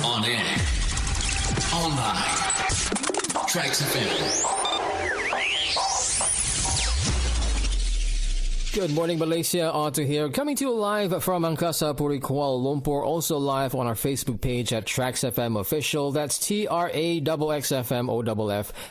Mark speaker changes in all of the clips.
Speaker 1: On air. Online. TRAXX FM.
Speaker 2: Good morning, Malaysia. Otto here, coming to you live from Angkasa Puri, Kuala Lumpur. Also live on our Facebook page at TRAXX FM Official. That's TRAXX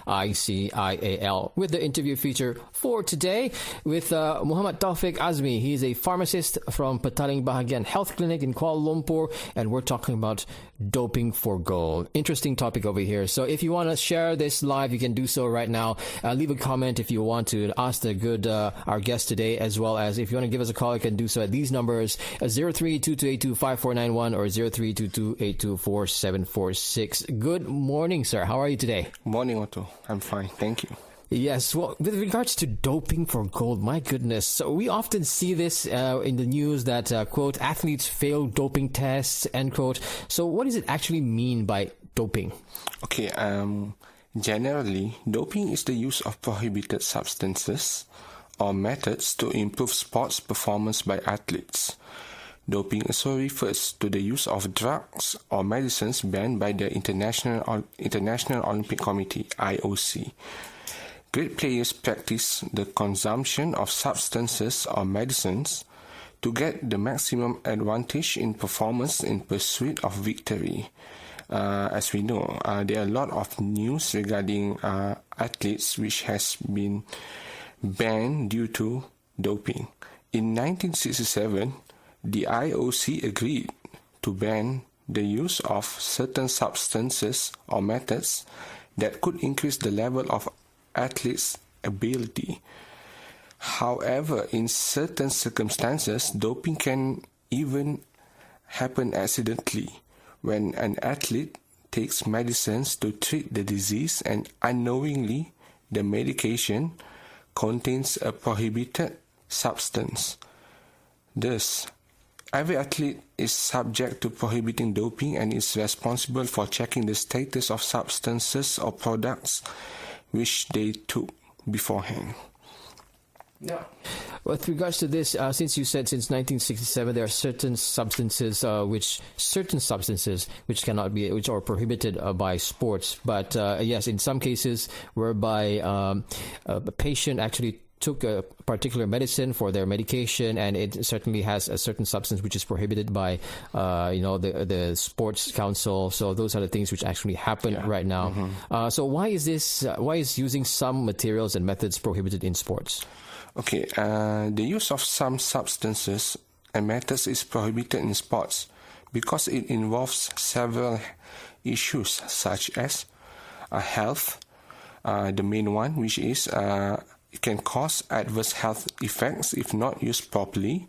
Speaker 2: OFFICIAL. With the interview feature for today with Muhammad Taufiq Azmy. He's a pharmacist from Petaling Bahagian Health Clinic in Kuala Lumpur, and we're talking about doping for gold. Interesting topic over here. So if you want to share this live, you can do so right now. Leave a comment if you want to ask the good our guest today, as well as if you want to give us a call, you can do so at these numbers: 0322825491 or 0322824746. Good morning, sir. How are you today?
Speaker 3: Morning, Otto. I'm fine. Thank you.
Speaker 2: Yes, well, with regards to doping for gold, my goodness. So we often see this in the news that, quote, athletes fail doping tests, end quote. So what does it actually mean by doping?
Speaker 3: Okay, generally, doping is the use of prohibited substances or methods to improve sports performance by athletes. Doping also refers to the use of drugs or medicines banned by the International Olympic Committee, IOC. Great players practice the consumption of substances or medicines to get the maximum advantage in performance in pursuit of victory. As we know, there are a lot of news regarding athletes which has been banned due to doping. In 1967, the IOC agreed to ban the use of certain substances or methods that could increase the level of athletes' ability. However, in certain circumstances, doping can even happen accidentally when an athlete takes medicines to treat the disease and unknowingly the medication contains a prohibited substance. Thus, every athlete is subject to prohibiting doping and is responsible for checking the status of substances or products which they took beforehand.
Speaker 2: Yeah. With regards to this, since you said since 1967 there are certain substances which cannot be, which are prohibited by sports. But yes, in some cases whereby a patient actually took a particular medicine for their medication, and it certainly has a certain substance which is prohibited by the sports council. So those are the things which actually happen right now. Mm-hmm. So why is using some materials and methods prohibited in sports?
Speaker 3: Okay, the use of some substances and methods is prohibited in sports because it involves several issues such as health, the main one, which is it can cause adverse health effects if not used properly.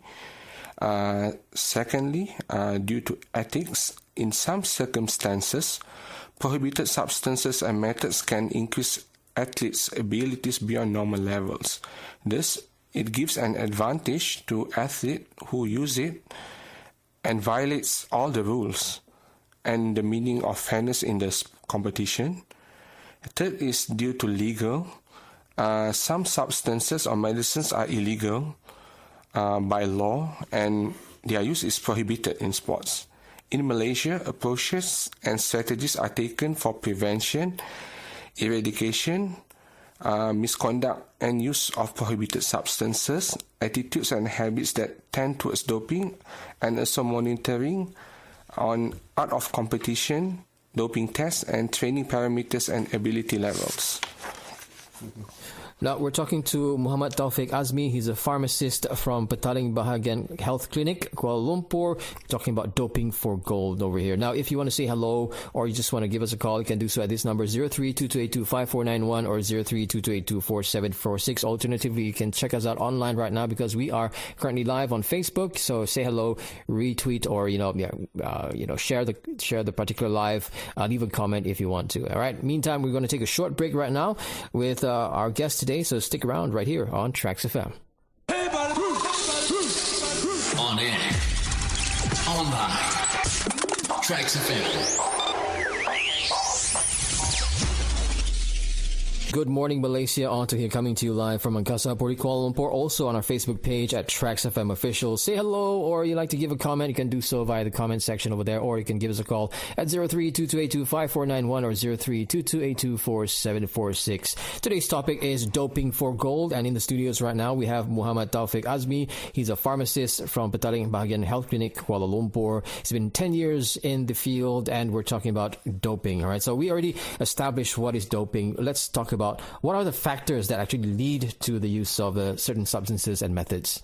Speaker 3: Secondly, due to ethics, in some circumstances, prohibited substances and methods can increase athletes' abilities beyond normal levels. Thus, it gives an advantage to athletes who use it and violates all the rules and the meaning of fairness in the competition. Third is due to legal. Some substances or medicines are illegal by law and their use is prohibited in sports. In Malaysia, approaches and strategies are taken for prevention, eradication, misconduct and use of prohibited substances, attitudes and habits that tend towards doping, and also monitoring on art of competition, doping tests, and training parameters and ability levels.
Speaker 2: Now, we're talking to Muhammad Taufiq Azmy. He's a pharmacist from Petaling Bahagian Health Clinic, Kuala Lumpur, talking about doping for gold over here. Now, if you want to say hello or you just want to give us a call, you can do so at this number, 0322825491 or 0322824746. Alternatively, you can check us out online right now because we are currently live on Facebook. So say hello, retweet, or share the particular live. Leave a comment if you want to. All right. Meantime, we're going to take a short break right now with our guest today, so stick around right here on TRAXX FM.
Speaker 1: On air, online, TRAXX FM.
Speaker 2: Good morning, Malaysia. Otto here, coming to you live from Angkasa Puri, Kuala Lumpur. Also on our Facebook page at TRAXX FM Official. Say hello, or you like to give a comment, you can do so via the comment section over there, or you can give us a call at 03-2282-5491 or 03-2282-4746. Today's topic is doping for gold, and in the studios right now we have Muhammad Taufiq Azmy. He's a pharmacist from Petaling Bahagian Health Clinic, Kuala Lumpur. He's been 10 years in the field, and we're talking about doping. All right, so we already established what is doping. Let's talk about what are the factors that actually lead to the use of certain substances and methods.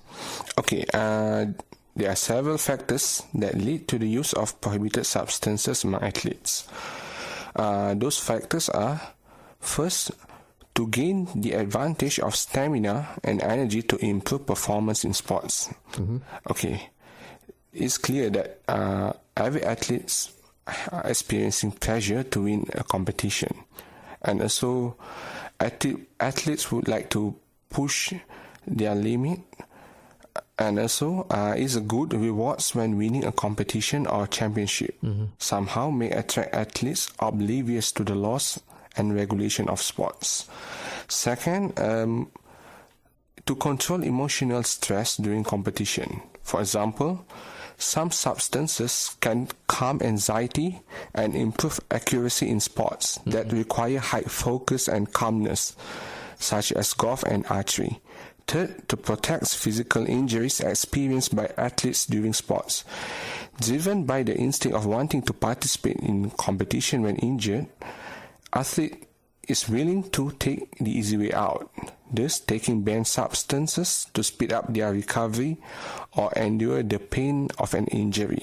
Speaker 3: Okay, there are several factors that lead to the use of prohibited substances among athletes. Those factors are, first, to gain the advantage of stamina and energy to improve performance in sports. Okay, it's clear that every athlete are experiencing pressure to win a competition, and also athletes would like to push their limit, and also is a good rewards when winning a competition or championship. Somehow may attract athletes oblivious to the laws and regulation of sports. Second, to control emotional stress during competition. For example, some substances can calm anxiety and improve accuracy in sports that require high focus and calmness, such as golf and archery. Third, to protect physical injuries experienced by athletes during sports. Driven by the instinct of wanting to participate in competition when injured, athlete is willing to take the easy way out, thus taking banned substances to speed up their recovery or endure the pain of an injury.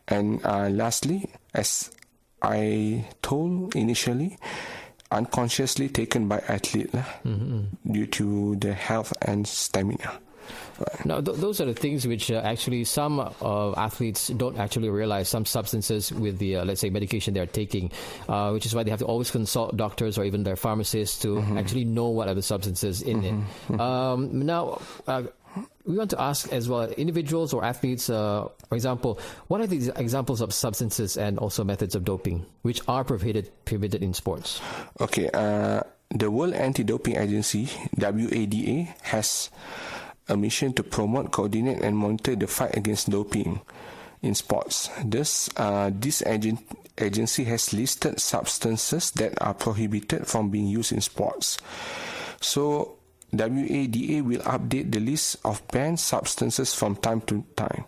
Speaker 3: And lastly, as I told initially, unconsciously taken by athlete due to the health and stamina.
Speaker 2: Now, those are the things which actually some athletes don't actually realize. Some substances with the, let's say, medication they're taking, which is why they have to always consult doctors or even their pharmacists to actually know what are the substances in it. Now, we want to ask as well, individuals or athletes, for example, what are the examples of substances and also methods of doping which are prohibited in sports? Okay,
Speaker 3: the World Anti-Doping Agency, WADA, has a mission to promote, coordinate and monitor the fight against doping in sports. Thus, this agency has listed substances that are prohibited from being used in sports. So, WADA will update the list of banned substances from time to time.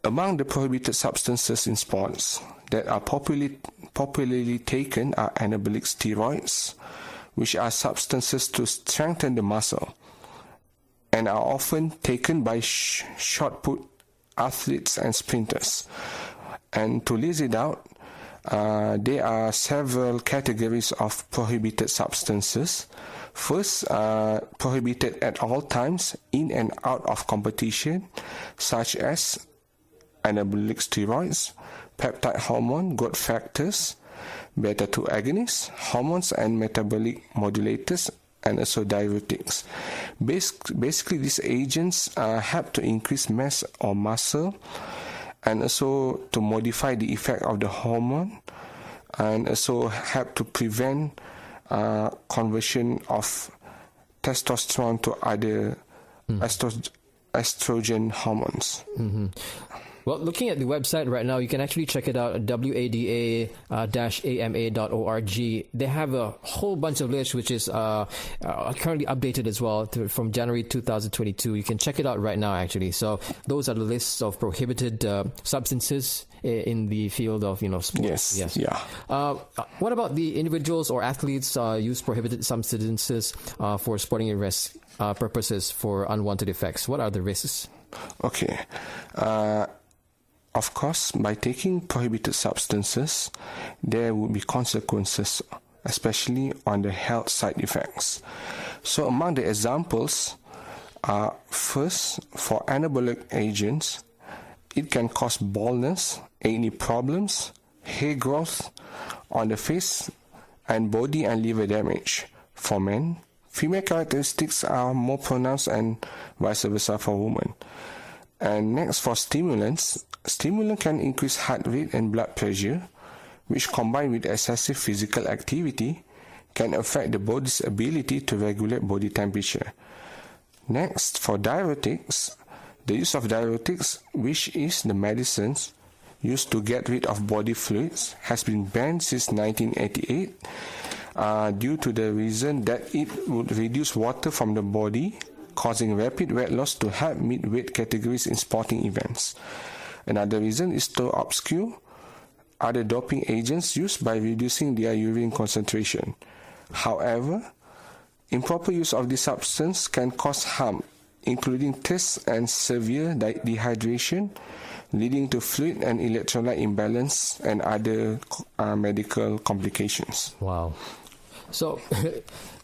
Speaker 3: Among the prohibited substances in sports that are popularly taken are anabolic steroids, which are substances to strengthen the muscle, and are often taken by short put athletes and sprinters. And to list it out, there are several categories of prohibited substances. First, prohibited at all times in and out of competition, such as anabolic steroids, peptide hormone, growth factors, beta-2 agonists, hormones and metabolic modulators, and also diuretics. Basically, these agents help to increase mass or muscle, and also to modify the effect of the hormone, and also help to prevent conversion of testosterone to other estrogen hormones.
Speaker 2: Well, looking at the website right now, you can actually check it out at wada-ama.org. They have a whole bunch of lists, which is currently updated as well from January 2022. You can check it out right now, actually. So those are the lists of prohibited substances in the field of, sports.
Speaker 3: Yes. Yeah.
Speaker 2: What about the individuals or athletes use prohibited substances for sporting purposes for unwanted effects? What are the risks?
Speaker 3: Okay. Of course, by taking prohibited substances, there will be consequences, especially on the health side effects. So among the examples are, first, for anabolic agents, it can cause baldness, acne problems, hair growth on the face, and body and liver damage. For men, female characteristics are more pronounced and vice versa for women. And next, for stimulants, stimulant can increase heart rate and blood pressure, which combined with excessive physical activity can affect the body's ability to regulate body temperature. Next, for diuretics, the use of diuretics, which is the medicines used to get rid of body fluids, has been banned since 1988 due to the reason that it would reduce water from the body, causing rapid weight loss to help meet weight categories in sporting events. Another reason is to obscure other doping agents used by reducing their urine concentration. However, improper use of this substance can cause harm, including thirst and severe dehydration, leading to fluid and electrolyte imbalance and other medical complications.
Speaker 2: Wow. So,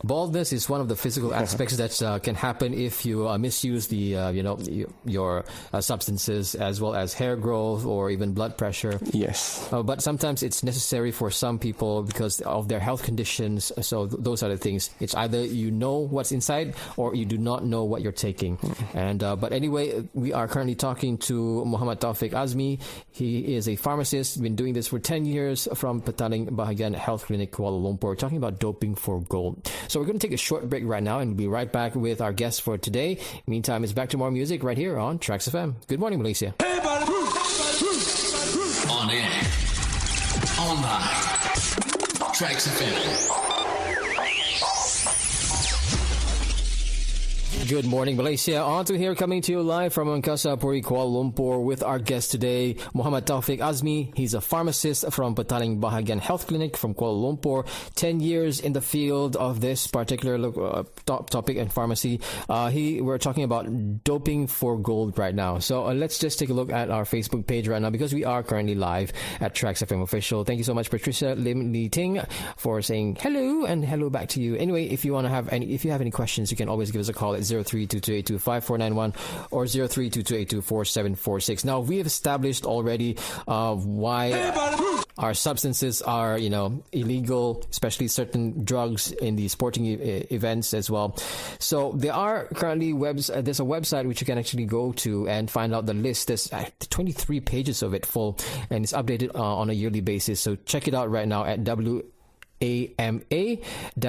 Speaker 2: baldness is one of the physical aspects that can happen if you misuse the your substances, as well as hair growth or even blood pressure.
Speaker 3: Yes.
Speaker 2: But sometimes it's necessary for some people because of their health conditions. So those are the things. It's either you know what's inside or you do not know what you're taking. And but anyway, we are currently talking to Muhammad Taufiq Azmy. He is a pharmacist. Been doing this for 10 years from Petaling Bahagian Health Clinic, Kuala Lumpur. Talking about doping for gold. So we're going to take a short break right now and we'll be right back with our guest for today. Meantime, it's back to more music right here on TRAXX FM. Good morning, Malaysia.
Speaker 1: On air. Online. TRAXX FM.
Speaker 2: Good morning, Malaysia. Otto here, coming to you live from Angkasa Puri, Kuala Lumpur, with our guest today, Muhammad Taufiq Azmy. He's a pharmacist from Petaling Bahagian Health Clinic from Kuala Lumpur. 10 years in the field of this particular topic in pharmacy. We're talking about doping for gold right now. So let's just take a look at our Facebook page right now, because we are currently live at TRAXX FM Official. Thank you so much, Patricia Lim Lee Ting, for saying hello, and hello back to you. Anyway, if you have any questions, you can always give us a call at 0322825491 or 0322824746. Now, we have established already why our substances are, illegal, especially certain drugs in the sporting events as well. So there are currently there's a website which you can actually go to and find out the list. There's 23 pages of it full, and it's updated on a yearly basis. So check it out right now at ama-ama.org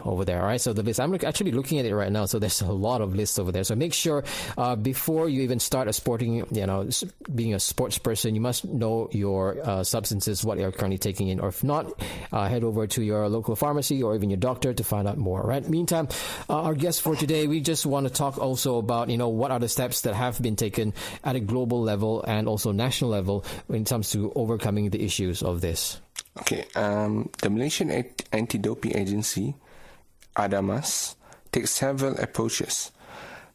Speaker 2: over there. All right, so the list, I'm actually looking at it right now, so there's a lot of lists over there. So make sure before you even start being a sports person, you must know your substances, what you're currently taking in, or if not, head over to your local pharmacy or even your doctor to find out more. All right, meantime, our guest for today, we just want to talk also about what are the steps that have been taken at a global level and also national level when it comes to overcoming the issues of this.
Speaker 3: Okay, the Malaysian Anti-Doping Agency, ADAMAS, takes several approaches,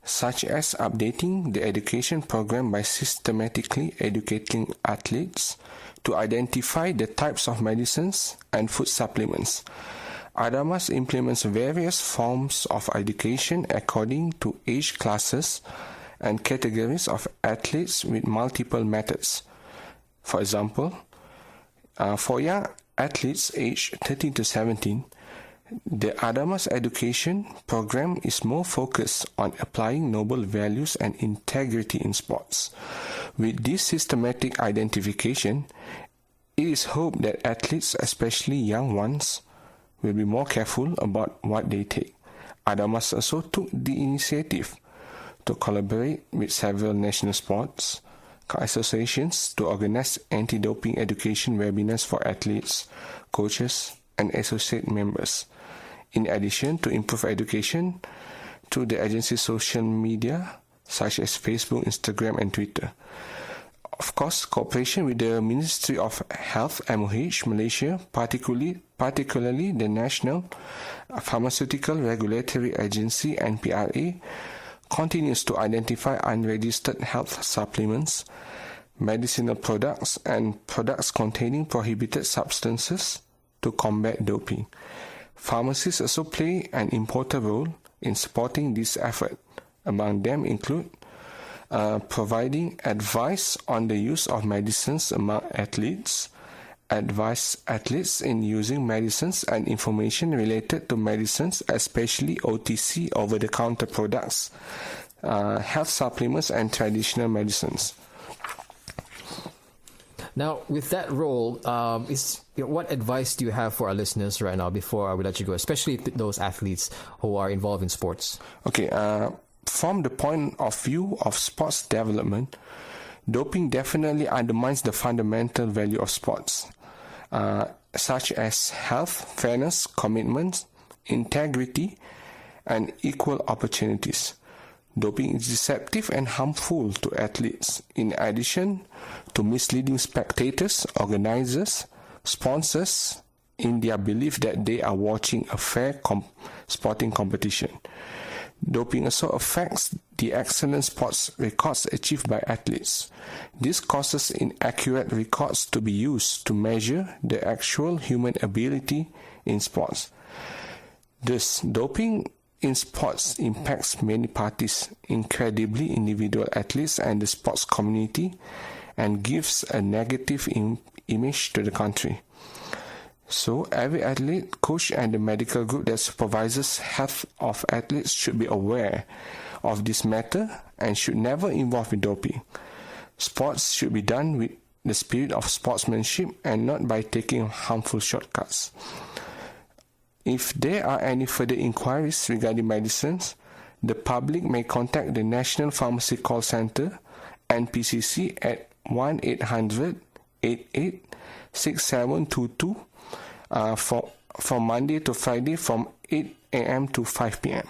Speaker 3: such as updating the education program by systematically educating athletes to identify the types of medicines and food supplements. ADAMAS implements various forms of education according to age classes and categories of athletes with multiple methods. For example, for young athletes aged 13 to 17, the ADAMAS education program is more focused on applying noble values and integrity in sports. With this systematic identification, it is hoped that athletes, especially young ones, will be more careful about what they take. ADAMAS also took the initiative to collaborate with several national sports associations to organize anti-doping education webinars for athletes, coaches, and associate members. In addition to improve education through the agency's social media, such as Facebook, Instagram, and Twitter. Of course, cooperation with the Ministry of Health, MOH, Malaysia, particularly the National Pharmaceutical Regulatory Agency, NPRA, continues to identify unregistered health supplements, medicinal products, and products containing prohibited substances to combat doping. Pharmacists also play an important role in supporting this effort. Among them include providing advice on the use of medicines among athletes, advise athletes in using medicines and information related to medicines, especially OTC, over-the-counter products, health supplements, and traditional medicines.
Speaker 2: Now, with that role, what advice do you have for our listeners right now before I would let you go, especially those athletes who are involved in sports?
Speaker 3: Okay, from the point of view of sports development, doping definitely undermines the fundamental value of sports, such as health, fairness, commitment, integrity, and equal opportunities. Doping is deceptive and harmful to athletes, in addition to misleading spectators, organizers, sponsors in their belief that they are watching a fair sporting competition. Doping also affects the excellent sports records achieved by athletes. This causes inaccurate records to be used to measure the actual human ability in sports. Thus, doping in sports impacts many parties, incredibly individual athletes and the sports community, and gives a negative image to the country. So, every athlete, coach, and the medical group that supervises health of athletes should be aware of this matter and should never involve in doping. Sports should be done with the spirit of sportsmanship and not by taking harmful shortcuts. If there are any further inquiries regarding medicines, the public may contact the National Pharmacy Call Center, NPCC, at 1-800-88-6722 from Monday to Friday from 8 a.m. to 5 p.m.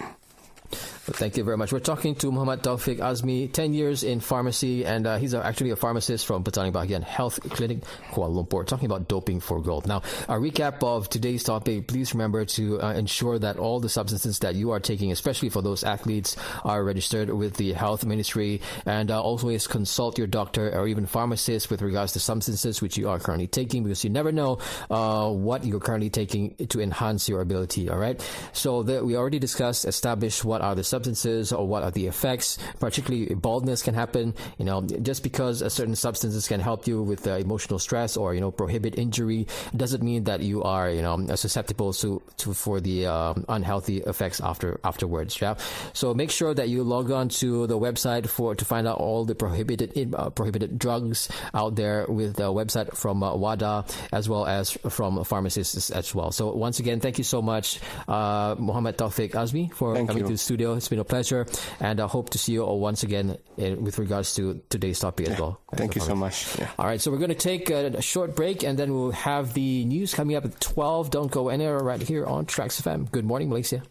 Speaker 2: Well, thank you very much. We're talking to Mohd Taufiq Azmy, 10 years in pharmacy, and he's actually a pharmacist from Petaling Bahagian Health Clinic, Kuala Lumpur, talking about doping for gold. Now, a recap of today's topic, please remember to ensure that all the substances that you are taking, especially for those athletes, are registered with the health ministry, and always consult your doctor or even pharmacist with regards to substances which you are currently taking, because you never know what you're currently taking to enhance your ability, all right? So we already established what are the substances or what are the effects. Particularly baldness can happen, just because certain substances can help you with emotional stress or prohibit injury doesn't mean that you are susceptible for the unhealthy effects afterwards. Yeah, so make sure that you log on to the website to find out all the prohibited drugs out there, with a website from WADA as well as from pharmacists as well. So once again, thank you so much, Mohd Taufiq Azmy, for coming to the studio. It's been a pleasure, and I hope to see you all once again with regards to today's topic as well.
Speaker 3: Thank you so much. Yeah.
Speaker 2: All right, so we're going to take a short break, and then we'll have the news coming up at 12. Don't go anywhere, right here on TRAXX FM. Good morning, Malaysia.